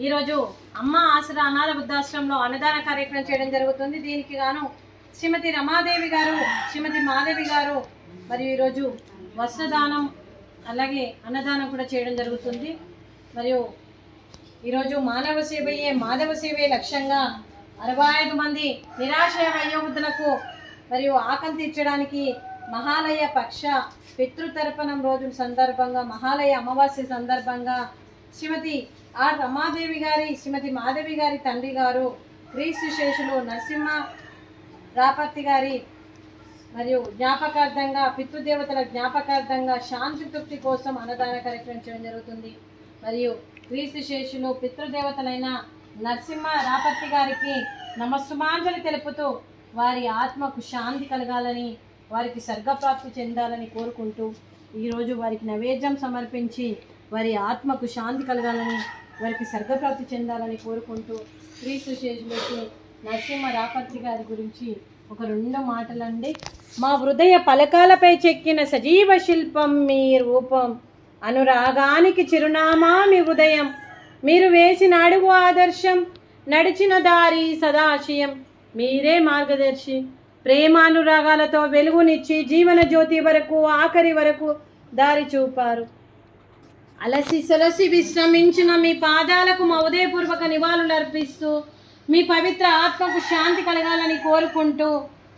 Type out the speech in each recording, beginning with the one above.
ఈరోజు అమ్మ ఆసరా అనాథ వృద్ధాశ్రమంలో అన్నదాన కార్యక్రమం చేయడం జరుగుతుంది. దీనికి గాను శ్రీమతి రమాదేవి గారు, శ్రీమతి మాధవి గారు మరియు ఈరోజు వస్త్రదానం అలాగే అన్నదానం కూడా చేయడం జరుగుతుంది. మరియు ఈరోజు మానవ సేవయే మాధవ సేవే లక్ష్యంగా 65 మంది నిరాశ్రయ వయోవృద్ధులకు మరియు ఆకలి తీర్చడానికి మహాలయ పక్ష పితృతర్పణం రోజుల సందర్భంగా మహాలయ అమావాస్య సందర్భంగా శ్రీమతి ఆర్ రమాదేవి గారి, శ్రీమతి మాధవి గారి తండ్రి గారు క్రీస్తు శేషులు నరసింహ రాపర్తి గారి మరియు జ్ఞాపకార్థంగా పితృదేవతల జ్ఞాపకార్థంగా శాంతి తృప్తి కోసం అన్నదాన కార్యక్రమం చేయడం జరుగుతుంది. మరియు క్రీస్తు శేషులు పితృదేవతలైన నరసింహ రాపర్తి గారికి నమస్సుమాంజలి తెలుపుతూ వారి ఆత్మకు శాంతి కలగాలని, వారికి స్వర్గప్రాప్తి చెందాలని కోరుకుంటూ ఈరోజు వారికి నైవేద్యం సమర్పించి వారి ఆత్మకు శాంతి కలగాలని, వారికి స్వర్గప్రాప్తి చెందాలని కోరుకుంటూ క్రీస్తు శేషులకి నరసింహ రాపర్తి గారి గురించి ఒక 2 మాటలండి. మా హృదయ పలకాలపై చెక్కిన సజీవ శిల్పం మీ రూపం, అనురాగానికి చిరునామా మీ ఉదయం, మీరు వేసిన అడుగు ఆదర్శం, నడిచిన దారి సదాశయం, మీరే మార్గదర్శి, ప్రేమానురాగాలతో వెలుగునిచ్చి జీవన జ్యోతి వరకు ఆఖరి వరకు దారి చూపారు. అలసి సొలసి విశ్రమించిన మీ పాదాలకు మా ఉదయపూర్వక నివాళులు అర్పిస్తూ మీ పవిత్ర ఆత్మకు శాంతి కలగాలని కోరుకుంటూ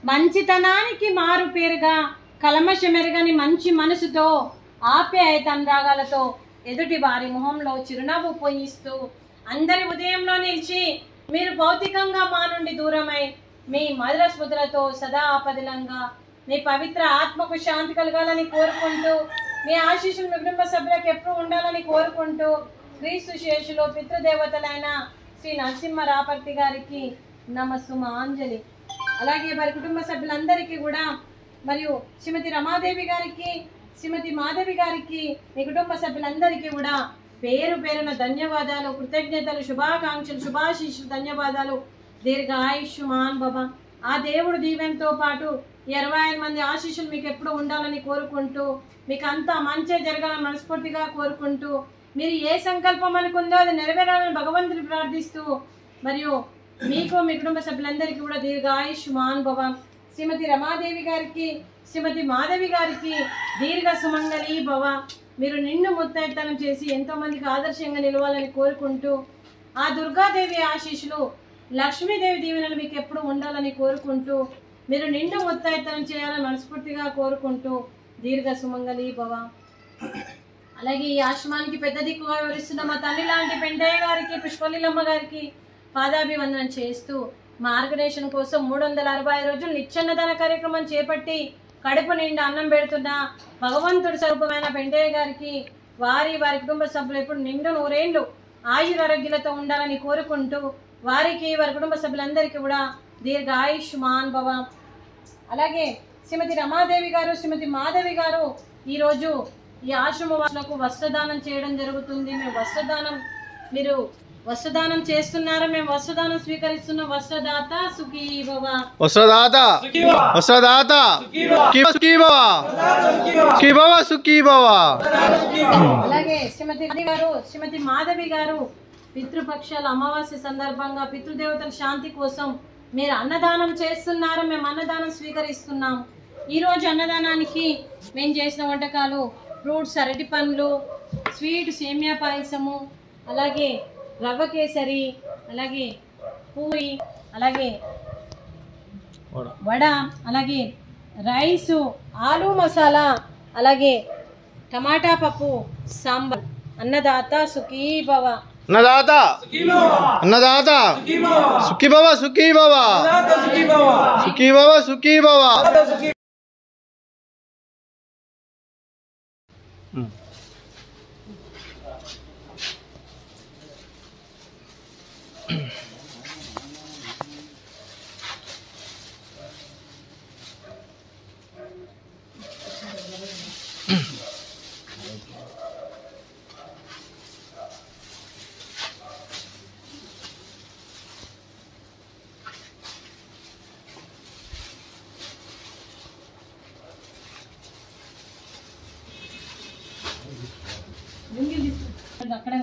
మంచితనానికి మారు పేరుగా కల్మషమెరగని మంచి మనసుతో ఆప్యాయత అనురాగాలతో ఎదుటి వారి మొహంలో చిరునవ్వు పోయిస్తూ అందరి ఉదయంలో నిలిచి మీరు భౌతికంగా మా నుండి దూరమై మీ మధుర స్మృతులతో సదా ఆపదిలంగా మీ పవిత్ర ఆత్మకు శాంతి కలగాలని కోరుకుంటూ మీ ఆశీస్సులు మీ కుటుంబ సభ్యులకు ఎప్పుడు ఉండాలని కోరుకుంటూ క్రీస్తు శేషులు పితృదేవతలైన శ్రీ నరసింహ రాపర్తి గారికి నమస్సుమాంజలి. అలాగే వారి కుటుంబ సభ్యులందరికీ కూడా మరియు శ్రీమతి రమాదేవి గారికి, శ్రీమతి మాధవి గారికి, మీ కుటుంబ సభ్యులందరికీ కూడా పేరు పేరున ధన్యవాదాలు, కృతజ్ఞతలు, శుభాకాంక్షలు, శుభాశీస్సులు, ధన్యవాదాలు. దీర్ఘ ఆయుష్మాన్ భవ. ఆ దేవుడు దీవెనతో పాటు 25 మంది ఆశీస్సులు మీకు ఎప్పుడు ఉండాలని కోరుకుంటూ మీకు అంతా మంచి జరగాలని మనస్ఫూర్తిగా కోరుకుంటూ మీరు ఏ సంకల్పం అనుకుందో అది నెరవేరాలని భగవంతుని ప్రార్థిస్తూ మరియు మీకు మీ కుటుంబ సభ్యులందరికీ కూడా దీర్ఘ ఆయుష్మాన్ భవ. శ్రీమతి రమాదేవి గారికి, శ్రీమతి మాధవి గారికి దీర్ఘ సుమంగళి భవ. మీరు నిండు ముత్తైతనం చేసి ఎంతోమందికి ఆదర్శంగా నిలవాలని కోరుకుంటూ ఆ దుర్గాదేవి ఆశీస్సులు, లక్ష్మీదేవి దీవెనలు మీకు ఎప్పుడు ఉండాలని కోరుకుంటూ మీరు నిండు ముత్తైతనం చేయాలని మనస్ఫూర్తిగా కోరుకుంటూ దీర్ఘ సుమంగళి భవ. అలాగే ఈ ఆశ్రమానికి పెద్ద దిక్కుగా వివరిస్తున్న మా తల్లి లాంటి పెంటయ్య గారికి, పుష్పలీలమ్మ గారికి పాదాభివందనం చేస్తూ మార్గదర్శనం కోసం 365 రోజులు నిత్యన్నదాన కార్యక్రమం చేపట్టి కడుపు నిండా అన్నం పెడుతున్న భగవంతుడి స్వరూపమైన పెంటయ్య గారికి వారి కుటుంబ సభ్యులు ఎప్పుడు నిండు 100 ఏళ్ళు ఆయురారోగ్యాలతో ఉండాలని కోరుకుంటూ వారికి వారి కుటుంబ సభ్యులందరికీ కూడా దీర్ఘ ఆయుష్మాన్ భవ. అలాగే శ్రీమతి రమాదేవి గారు, శ్రీమతి మాధవి గారు ఈరోజు ఈ ఆశ్రమవాసులకు వస్త్రదానం చేయడం జరుగుతుంది. మీరు వస్త్రదానం చేస్తున్నారు, మేము వస్త్రదానం స్వీకరిస్తున్నాం. వస్త్రదాత సుఖీ భవ. వస్త్రదాత వస్త్రదాత సుఖీ భవ, సుఖీ భవ, సుఖీ భవ. అలాగే శ్రీమతి గారు, శ్రీమతి మాధవి గారు పితృపక్షాల అమావాస్య సందర్భంగా పితృదేవతల శాంతి కోసం మీరు అన్నదానం చేస్తున్నారు, మేము అన్నదానం స్వీకరిస్తున్నాం. ఈరోజు అన్నదానానికి మేము చేసిన వంటకాలు ఫ్రూట్స్, అరటి పండ్లు, స్వీట్ సేమియా పాయసము, అలాగే రవ్వ కేసరి, అలాగే పూరి, అలాగే వడ, అలాగే రైసు, ఆలు మసాలా, అలాగే టమాటా పప్పు, సాంబార్. అన్నదాత సుఖీ భవ. అన్నదాత అన్నదాత సుఖీ భవ, సుఖీ భవ, సుఖీ భవ, సుఖీ భవ. అక్కడ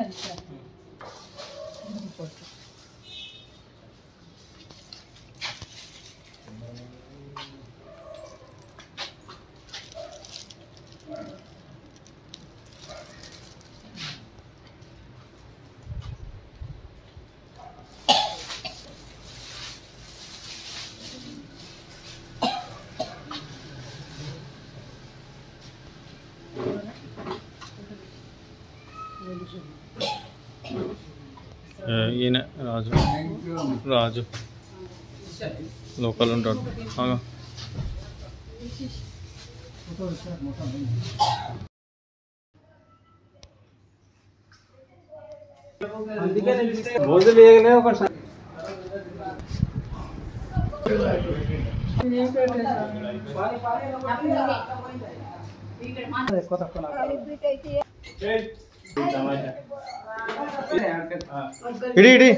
ఈయన రాజు రాజు లోకల్ ఉంటాడు బాగా. ఇడి